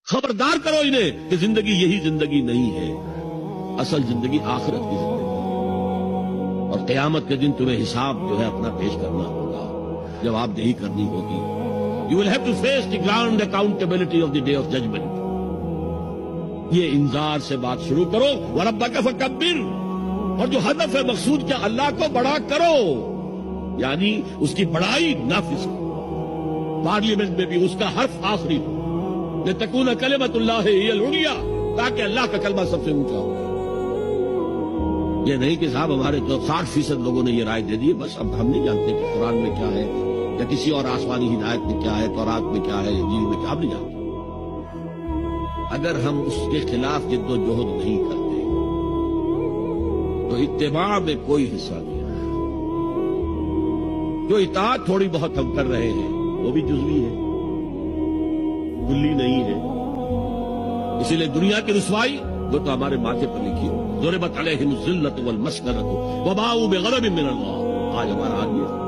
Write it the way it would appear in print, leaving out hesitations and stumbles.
خبردار کرو انہیں کہ زندگی یہی زندگی نہیں ہے، اصل زندگی آخرت کی زندگی ہے، اور قیامت کے دن تمہیں حساب جو ہے اپنا پیش کرنا ہوگا، جواب دہی کرنی ہوگی. You will have to face the grand accountability of the day of judgment. یہ انذار سے بات شروع کرو. وَرَبَّكَ فَكَبِّرْ، اور جو ہدف ہے مقصود کیا، اللہ کو بڑا کرو، یعنی اس کی بڑائی نافذ کرو. پارلیمنٹ میں بھی اس کا حرف آخری ہو، لِتَكُونَ كَلِمَةُ اللَّهِ هِيَ الْعُلْيَا، تاکہ اللہ کا کلمہ سب سے اونچا ہو. یہ نہیں کہ صاحب ہمارے 60% لوگوں نے یہ رائے دے دی، بس اب ہم نہیں جانتے کہ قرآن میں کیا ہے یا کسی اور آسمانی ہدایت میں کیا ہے، تورات میں کیا ہے، انجیل میں کیا، ہم نہیں جانتے. اگر ہم اس کے خلاف جد و جہد نہیں کرتے تو اتباع میں کوئی حصہ نہیں ہے. جو اطاعت تھوڑی بہت ہم کر رہے ہیں وہ بھی جزوی ہے، کلی نہیں ہے. اسی لیے دنیا کی رسوائی وہ تو ہمارے ماتھے پر لکھی ہو. ضربت علیہم الذلۃ والمسکنۃ وباؤوا بغضب من اللہ. آج ہمارا حال یہ ہے.